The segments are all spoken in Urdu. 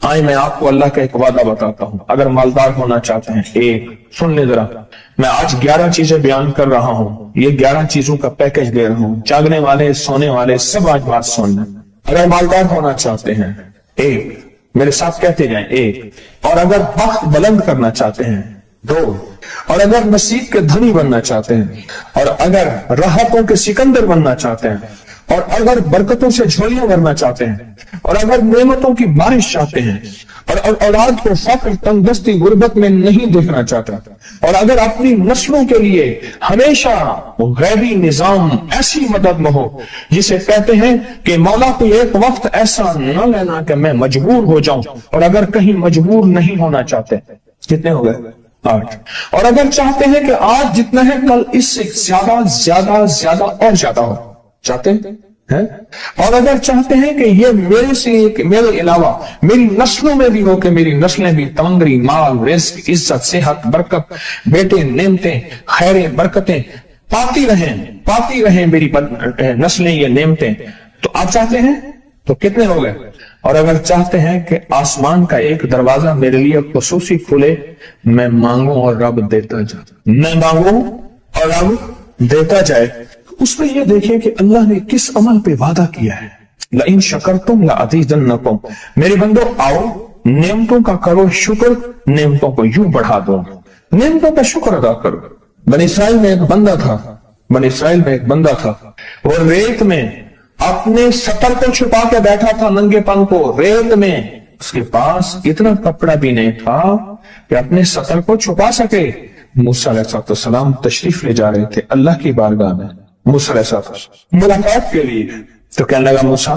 آئے میں آپ کو اللہ کا ایک وعدہ بتاتا ہوں، اگر مالدار ہونا چاہتے ہیں، ایک سن لے ذرا، میں آج 11 چیزیں بیان کر رہا ہوں، یہ 11 چیزوں کا پیکج دے رہا ہوں، جاگنے والے سونے والے سب آج بات سن لیں۔ اگر مالدار ہونا چاہتے ہیں، ایک، میرے ساتھ کہتے جائیں، ایک، اور اگر بخت بلند کرنا چاہتے ہیں، 2، اور اگر نصیب کے دھنی بننا چاہتے ہیں، اور اگر راحتوں کے سکندر بننا چاہتے ہیں، اور اگر برکتوں سے جھولیاں بھرنا چاہتے ہیں، اور اگر نعمتوں کی بارش چاہتے ہیں، اور اولاد کو فقر، تنگدستی، غربت میں نہیں دیکھنا چاہتا، اور اگر اپنی نسلوں کے لیے ہمیشہ غیبی نظام ایسی مدد میں ہو جسے کہتے ہیں کہ مولا کو ایک وقت ایسا نہ لینا کہ میں مجبور ہو جاؤں، اور اگر کہیں مجبور نہیں ہونا چاہتے، کتنے ہو گئے؟ 8، اور اگر چاہتے ہیں کہ آج جتنا ہے کل اس سے زیادہ زیادہ زیادہ اور زیادہ ہو، چاہتے ہیں، اور اگر چاہتے ہیں کہ یہ میرے علاوہ میری نسلوں میں بھی ہو، کہ میری نسلیں بھی تمنگری، مال، رزق، عزت، صحت، برکت، بیٹے، نعمتیں، خیریں، برکتیں پاتی رہیں میری نسلیں یہ نعمتیں، تو آپ چاہتے ہیں تو کتنے ہو گئے؟ اور اگر چاہتے ہیں کہ آسمان کا ایک دروازہ میرے لیے خصوصی کھلے، میں مانگوں اور رب دیتا جائے، میں مانگوں اور رب دیتا جائے، اس میں یہ دیکھیں کہ اللہ نے کس عمل پہ وعدہ کیا ہے، لَإِن شَكَرْتُمْ لَأَزِيدَنَّكُمْ، میرے بندو آؤ نعمتوں کا کرو شکر، نعمتوں کو یوں بڑھا دو، نعمتوں کا شکر ادا کرو۔ بنی اسرائیل میں ایک بندہ تھا، وہ ریت میں اپنے سطر کو چھپا کے بیٹھا تھا، ننگے پن کو ریت میں، اس کے پاس اتنا کپڑا بھی نہیں تھا کہ اپنے سطر کو چھپا سکے۔ موسیٰ علیہ السلام تشریف لے جا رہے تھے اللہ کی بارگاہ میں، موسیٰ علیہ السلام ملاقات کے لیے، تو کہنے لگا موسیٰ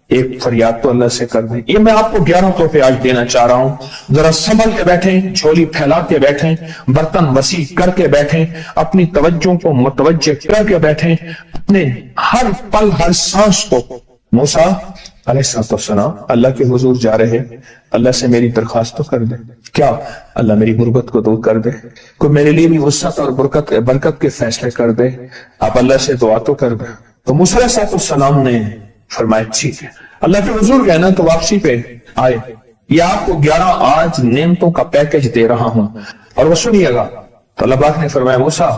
ایک فریاد تو اللہ سے کر دیں۔ یہ میں آپ کو 11 تحفے آج دینا چاہ رہا ہوں، ذرا سنبھل کے بیٹھیں، جھولی پھیلا کے بیٹھیں، برتن وسیع کر کے بیٹھیں، اپنی توجہ کو متوجہ کر کے بیٹھیں، اپنے ہر پل ہر سانس کو۔ موسیٰ علیہ السلام اللہ کے حضور جا رہے، اللہ سے میری درخواست تو کر دے، کیا اللہ میری غربت کو دور کر دے، کوئی میرے لیے بھی وسعت اور برکت کے فیصلے کر دے، آپ اللہ سے دعا تو کر دے۔ تو موسیٰ علیہ السلام نے فرمایا ٹھیک ہے، اللہ کے حضور گئے نا تو واپسی پہ آئے، یہ آپ کو 11 آج نعمتوں کا پیکج دے رہا ہوں، اور وہ سنیے گا۔ تو اللہ پاک نے فرمایا موسیٰ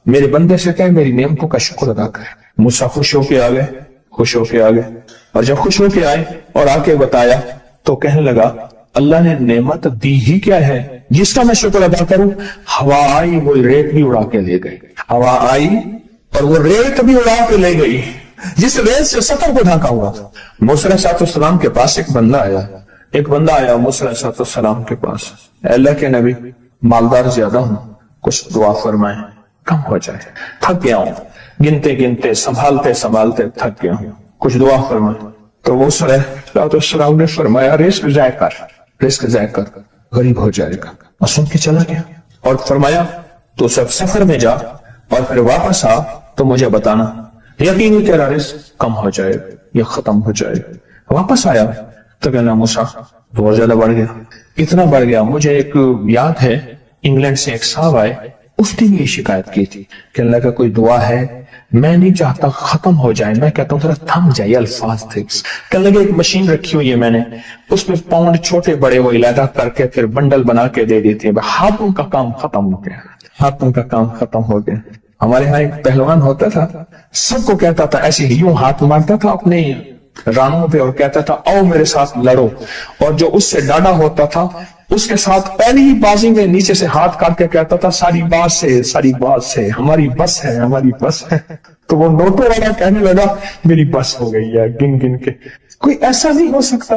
میرے بندے سے کہے میری نعمتوں کا شکر ادا کرے۔ موسیٰ خوش ہو کے آ گئے، اور جب خوش ہو کے آئے اور آ کے بتایا تو کہنے لگا اللہ نے نعمت دی ہی کیا ہے جس کا میں شکر ادا کروں؟ ہوا آئی وہ ریت بھی اڑا کے لے گئی، ہوا آئی اور وہ ریت بھی اڑا کے لے گئی جس ریت سے سطر کو ڈھانکا ہوا تھا۔ موسیٰ علیہ السلام کے پاس ایک بندہ آیا موسیٰ علیہ السلام کے پاس، اے اللہ کے نبی مالدار زیادہ ہوں، کچھ دعا فرمائیں کم ہو جائے، تھک گیا ہوں، گنتے سنبھالتے تھک گیا ہوں، کچھ دعا فرمائیں۔ تو موسیٰ علیہ السلام نے فرمایا رزق ضائع کر غریب ہو جائے گا، اور سن کے چلا گیا، اور فرمایا تو سب سفر میں جا اور پھر واپس آ تو مجھے بتانا، یقینی تیرا رزق کم ہو جائے یا ختم ہو جائے۔ واپس آیا تو کہنا موسیٰ بہت زیادہ بڑھ گیا، اتنا بڑھ گیا، مجھے ایک یاد ہے انگلینڈ سے ایک صاحب آئے، اس نے بھی یہ شکایت کی تھی کہ اللہ کا کوئی دعا ہے، میں نہیں چاہتا ختم ہو جائے، میں کہتا ہوں ذرا تھم جائے، یہ الفاظ تھے۔ کہنے لگے ایک مشین رکھی ہوئی ہے میں نے، اس میں پاؤنڈ چھوٹے بڑے وہ علیحدہ کر کے پھر بنڈل بنا کے دے دیتے ہیں، ہاتھوں کا کام ختم ہو گیا۔ ہمارے یہاں ایک پہلوان ہوتا تھا، سب کو کہتا تھا ایسے یوں ہاتھ مارتا تھا اپنے رانوں پہ اور کہتا تھا آؤ میرے ساتھ لڑو، اور جو اس سے ڈاڈا ہوتا تھا اس کے ساتھ پہلی ہی بازی میں نیچے سے ہاتھ کاٹ کے کہتا تھا ساری بات سے ہماری بس ہے۔ تو وہ نوٹوں والا کہنے لگا میری بس ہو گئی ہے، گن کے۔ کوئی ایسا نہیں ہو سکتا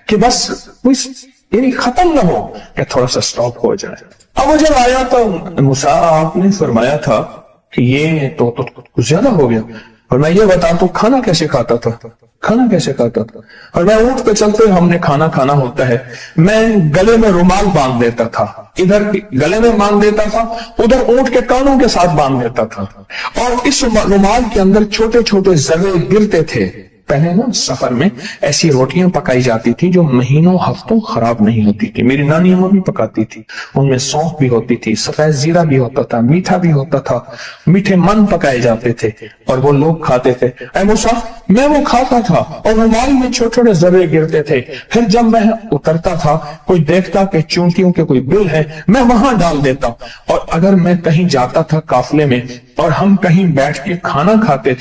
کہ بس یعنی ختم نہ ہو، کہ تھوڑا سا سٹاپ ہو جائے۔ اب وہ جب آیا تو موسیٰ آپ نے فرمایا تھا کہ یہ تو کچھ زیادہ ہو گیا، اور میں یہ بتا تو کھانا کیسے کھاتا تھا، اور میں اونٹ پہ چلتے ہم نے کھانا ہوتا ہے، میں گلے میں رومال باندھ دیتا تھا، ادھر گلے میں باندھ دیتا تھا، ادھر اونٹ کے کانوں کے ساتھ باندھ دیتا تھا، اور اس رومال کے اندر چھوٹے چھوٹے ذرے گرتے تھے پہلے نا سفر میں ایسی روٹیاں پکائی جاتی تھی جو مہینوں ہفتوں خراب نہیں ہوتی تھی. میری نانی اماں بھی پکاتی تھی. ان میں سونف بھی ہوتی تھی, سفید زیرہ بھی ہوتا تھا, میٹھا بھی ہوتا تھا, میٹھے من پکائے جاتے تھے اور وہ لوگ کھاتے تھے. اے موسیٰ, میں وہ کھاتا تھا اور رومال میں چھوٹے چھوٹے ذرے گرتے تھے. پھر جب میں اترتا تھا, کوئی دیکھتا کہ چونٹیوں کے کوئی بل ہے, میں وہاں ڈال دیتا. اور اگر میں کہیں جاتا تھا قافلے میں اور ہم کہیں بیٹھ کے کھانا کھاتے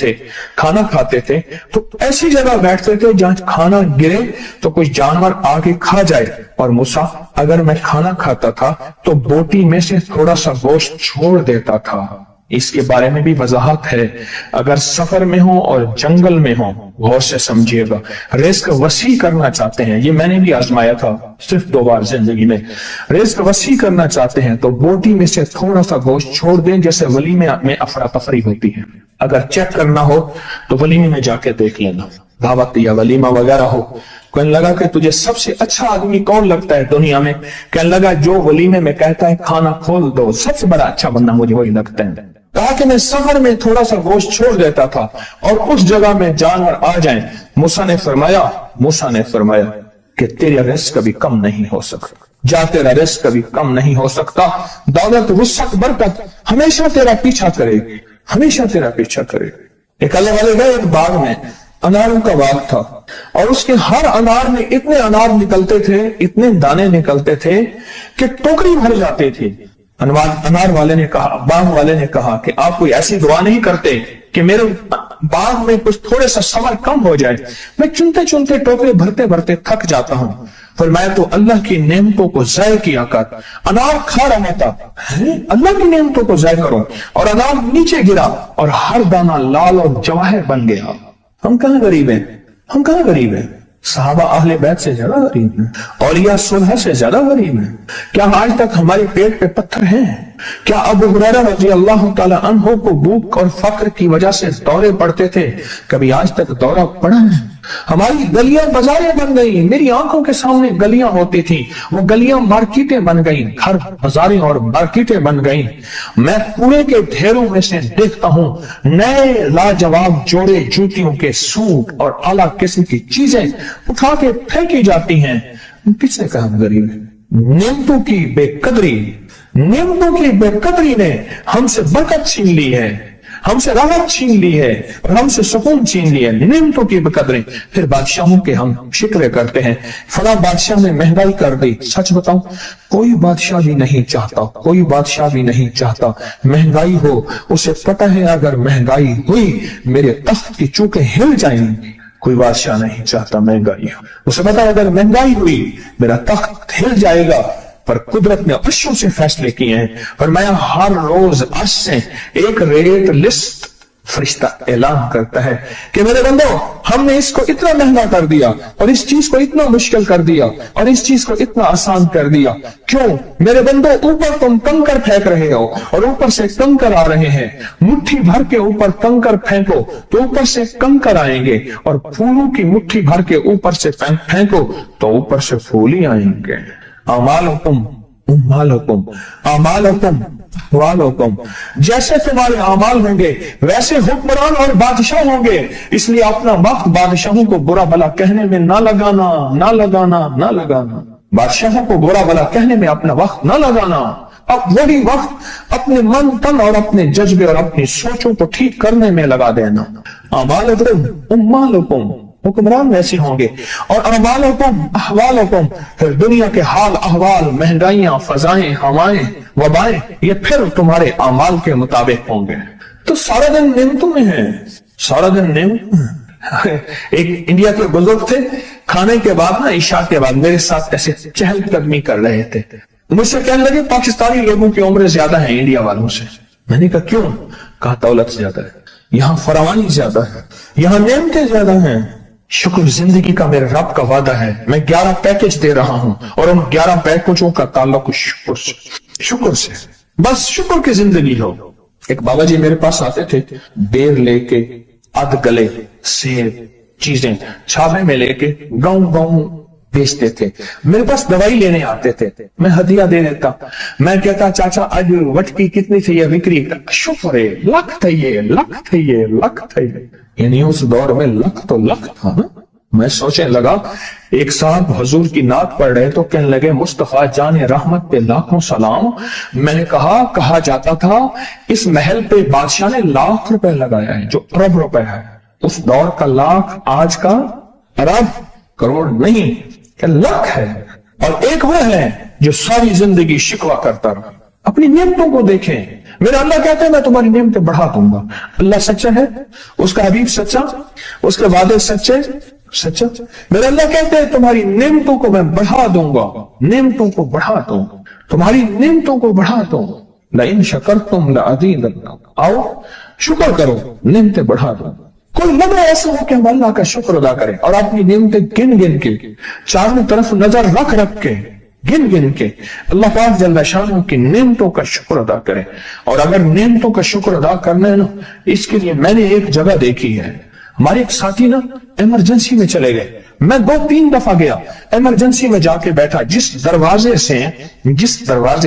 تھے تو ایسی جگہ بیٹھتے تھے جہاں کھانا گرے تو کوئی جانور آ کے کھا جائے. اور موسیٰ, اگر میں کھانا کھاتا تھا تو بوٹی میں سے تھوڑا سا گوشت چھوڑ دیتا تھا. اس کے بارے میں بھی وضاحت ہے. اگر سفر میں ہو اور جنگل میں ہو, غور سے سمجھیے گا. رزق وسیع کرنا چاہتے ہیں, یہ میں نے بھی آزمایا تھا صرف 2 بار زندگی میں. رزق وسیع کرنا چاہتے ہیں تو بوٹی میں سے تھوڑا سا گوشت چھوڑ دیں, جیسے ولیمے میں افراتفری ہوتی ہے. اگر چیک کرنا ہو تو ولیمے میں جا کے دیکھ لینا. دعوت یا ولیمہ وغیرہ ہو, کہنے لگا کہ تجھے سب سے اچھا آدمی کون لگتا ہے دنیا میں؟ کہنے لگا جو ولیمے میں کہتا ہے کھانا کھول دو, سب سے بڑا اچھا بندہ مجھے وہی لگتا ہے. کہا کہ میں سفر میں تھوڑا سا گوشت چھوڑ دیتا تھا اور اس جگہ میں جانور آ جائیں. موسیٰ نے فرمایا کہ تیرا رزق کبھی کم نہیں ہو سکتا. جا, تیرا رزق کبھی کم نہیں ہو سکتا. دولت, وسعت, برکت ہمیشہ تیرا پیچھا کرے گی, ہمیشہ تیرا پیچھا کرے گی. ایک اللہ والے گئے ایک باغ میں, اناروں کا باغ تھا اور اس کے ہر انار میں اتنے انار نکلتے تھے, اتنے دانے نکلتے تھے کہ ٹوکری بھر جاتی تھی. انار والے نے کہا, باغ والے نے کہا کہ آپ کوئی ایسی دعا نہیں کرتے کہ میرے باغ میں کچھ تھوڑے سا ثمر کم ہو جائے؟ میں چنتے چنتے ٹوکرے بھرتے بھرتے تھک جاتا ہوں. فرمایا تو اللہ کی نعمتوں کو ضائع کیا کر. انار کھا رہا تھا, اللہ کی نعمتوں کو ضائع کرو, اور انار نیچے گرا اور ہر دانہ لال اور جواہر بن گیا. ہم کہاں غریب ہیں؟ صحابہ اہل بیت سے زیادہ غریب ہیں, اولیاء صلح سے زیادہ غریب ہیں. کیا آج تک ہمارے پیٹ پہ پتھر ہیں؟ کیا ابو ہریرہ رضی اللہ تعالی عنہ کو بھوک اور فقر کی وجہ سے دورے پڑتے تھے؟ کبھی آج تک دورہ پڑا ہے؟ ہماری گلیاں بازاریں بن گئی, میری آنکھوں کے سامنے گلیاں ہوتی تھی, وہ گلیاں مارکیٹیں بن گئیں, گھر بازاریں اور مارکیٹیں بن گئیں. میں کوڑے کے ڈھیروں میں سے دیکھتا ہوں نئے لاجواب جوڑے جوتیوں کے سوٹ اور اعلیٰ قسم کی چیزیں اٹھا کے پھینکی جاتی ہیں. کس نے کہا ہم غریب ہیں؟ نعمتوں کی بے قدری نے ہم سے برکت چھین لی ہے, ہم سے راحت چھین لی ہے اور ہم سے سکون چھین لی ہے. نعمتوں کی بے قدری. پھر بادشاہوں کے ہم شکرے کرتے ہیں, فلاں بادشاہ نے مہنگائی کر دی. سچ بتاؤں, کوئی بادشاہ بھی نہیں چاہتا مہنگائی ہو. اسے پتہ ہے اگر مہنگائی ہوئی میرے تخت کی چوکیں ہل جائیں گی. کوئی بادشاہ نہیں چاہتا مہنگائی ہو. اسے پتہ ہے اگر مہنگائی ہوئی میرا تخت ہل جائے گا. پر قدرت نے عرشوں سے فیصلے کیے ہیں. فرمایا ہر روز عرش سے ایک ریٹ لسٹ فرشتہ اعلان کرتا ہے کہ میرے بندو, ہم نے اس کو اتنا مہنگا کر دیا اور اس چیز کو اتنا مشکل کر دیا اور اس چیز کو اتنا آسان کر دیا. کیوں میرے بندو؟ اوپر تم کنکر پھینک رہے ہو اور اوپر سے کنکر آ رہے ہیں. مٹھی بھر کے اوپر کنکر پھینکو تو اوپر سے کنکر آئیں گے, اور پھولوں کی مٹھی بھر کے اوپر سے پھینکو تو اوپر سے پھول ہی آئیں گے. جیسے تمہارے اعمال ہوں گے ویسے حکمران اور بادشاہ ہوں گے. اس لیے اپنا وقت بادشاہوں کو برا بھلا کہنے میں نہ لگانا. بادشاہوں کو برا بھلا کہنے میں اپنا وقت نہ لگانا. اب وہی وقت اپنے من تن اور اپنے جذبے اور اپنی سوچوں کو ٹھیک کرنے میں لگا دینا. اعمالکم, حکمران ویسے ہوں گے, اور اعمالکم احوالکم, پھر دنیا کے حال احوال, مہنگائیاں, فضائیں, ہوائیں, وبائیں, یہ پھر تمہارے اعمال کے مطابق ہوں گے. تو سارا دن نعمتوں میں ہے, سارا دن نعمت. ایک انڈیا کے بزرگ تھے, کھانے کے بعد نا عشاء کے بعد میرے ساتھ ایسے چہل قدمی کر رہے تھے. مجھ سے کہنے لگے پاکستانی لوگوں کی عمریں زیادہ ہیں انڈیا والوں سے. میں نے کہا کیوں؟ کہا دولت زیادہ ہے, یہاں فراوانی زیادہ ہے, یہاں نعمتیں زیادہ ہیں. شکر زندگی کا میرے رب کا وعدہ ہے. میں 11 پیکج دے رہا ہوں اور ان 11 پیکجوں کا تعلق شکر سے. بس شکر کی زندگی ہو. ایک بابا جی میرے پاس آتے تھے, بیر لے کے, ادھ گلے سیب, چیزیں چھاوے میں لے کے گاؤں بیچتے تھے. میرے پاس دوائی لینے آتے تھے, میں ہدیہ دے دیتا. میں کہتا چاچا آج وٹکی کتنی تھی یہ وکری؟ شکر ہے, لکھ تھے. یعنی اس دور میں لکھ تو لکھ تھا نا. میں سوچنے لگا ایک صاحب حضور کی نعت پڑھ رہے تو کہنے لگے مصطفیٰ جان رحمت پہ لاکھوں سلام. میں نے کہا جاتا تھا اس محل پہ بادشاہ نے لاکھ روپے لگایا ہے جو ارب روپے ہے. اس دور کا لاکھ آج کا ارب کروڑ نہیں کہ لاکھ ہے. اور ایک وہ ہے جو ساری زندگی شکوہ کرتا رہا. اپنی نعمتوں کو دیکھیں. میرا اللہ کہتا ہے میں تمہاری نعمتیں بڑھا دوں گا. اللہ سچا ہے, اس کا حبیب سچا, اس کے وعدے سچے سچا. میرا اللہ کہتا ہے تمہاری نعمتوں کو میں بڑھا دوں گا, نعمتوں کو بڑھا دوں, تمہاری نعمتوں کو بڑھا دوں. لئن شکرتم لأزیدنکم, آؤ شکر کرو نعمتیں بڑھا دوں. کوئی لمحہ ایسا ہو کہ ہم اللہ کا شکر ادا کریں اور اپنی نعمتیں گن گن کے چاروں طرف نظر رکھ کے گن گن کے اللہ پاک جل شانہ کی نعمتوں کا شکر ادا کریں. اور اگر نعمتوں کا شکر ادا کرنا ہے نا, اس کے لیے میں نے ایک جگہ دیکھی ہے. ہمارے ایک ساتھی نا ایمرجنسی میں چلے گئے. میں 2-3 دفعہ گیا, ایمرجنسی میں جا کے بیٹھا. جس دروازے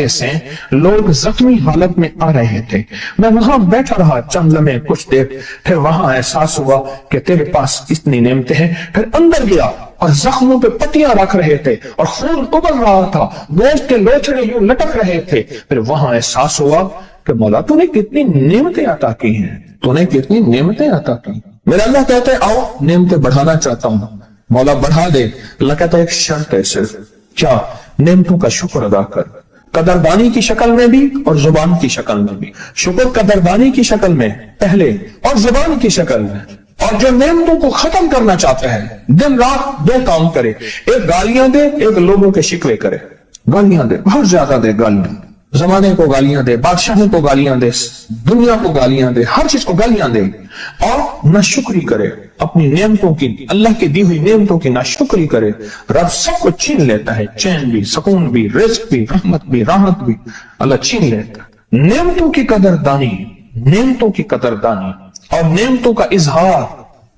سے لوگ زخمی حالت میں آ رہے تھے, میں وہاں بیٹھا رہا چند لمحے کچھ دیر. پھر وہاں احساس ہوا کہ تیرے پاس اتنی نعمتیں ہیں. پھر اندر گیا اور زخموں پہ پٹیاں رکھ رہے تھے اور خون ابل رہا تھا, گوشت کے لوچڑے یوں لٹک رہے تھے. پھر وہاں احساس ہوا کہ مولا تو نے کتنی نعمتیں عطا کی ہیں, تو نے کتنی نعمتیں عطا کی. میرا اللہ کہتا ہے آؤ نعمتیں بڑھانا چاہتا ہوں. مولا بڑھا دے. اللہ کہتا ہے ایک شرط ہے صرف, کیا؟ نعمتوں کا شکر ادا کر, قدردانی کی شکل میں بھی اور زبان کی شکل میں بھی. شکر قدردانی کی شکل میں پہلے اور زبان کی شکل میں. اور جو نعمتوں کو ختم کرنا چاہتا ہے دن رات 2 کام کرے, ایک گالیاں دے, ایک لوگوں کے شکوے کرے. گالیاں دے, بہت زیادہ دے گالیاں, زمانے کو گالیاں دے, بادشاہوں کو گالیاں دے, دنیا کو گالیاں دے, ہر چیز کو گالیاں دے. اور ناشکری کرے اپنی نعمتوں کی, اللہ کی دی ہوئی نعمتوں کی ناشکری کرے. رب سب کو چھین لیتا ہے, چین بھی, سکون بھی, رزق بھی, رحمت بھی, راحت بھی اللہ چھین لیتا ہے. نعمتوں کی قدردانی, نعمتوں کی قدردانی اور نعمتوں کا اظہار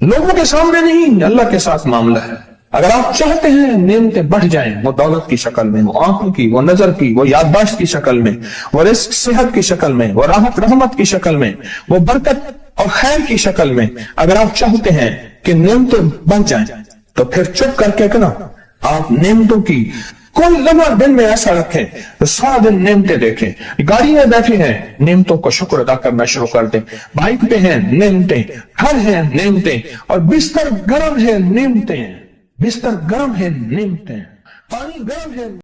لوگوں کے سامنے نہیں, اللہ کے ساتھ معاملہ ہے. اگر آپ چاہتے ہیں نعمتیں بڑھ جائیں, وہ دولت کی شکل میں, وہ آنکھوں کی, وہ نظر کی, وہ یادداشت کی شکل میں, وہ رزق صحت کی شکل میں, وہ راحت رحمت کی شکل میں, وہ برکت اور خیر کی شکل میں, اگر آپ چاہتے ہیں کہ نعمتیں بڑھ جائیں تو پھر چپ کر کے نا آپ نعمتوں کی کوئی لمحہ دن میں ایسا رکھیں تو سارا دن نعمتیں دیکھیں. گاڑی میں بیٹھے ہیں, نعمتوں کو شکر ادا کرنا شروع کر دیں. بائک پہ ہیں, نعمتیں, گھر ہیں, نعمتیں, اور بستر گرم ہے, نعمتیں, بستر گرم ہے, نعمتیں, پانی گرم ہے.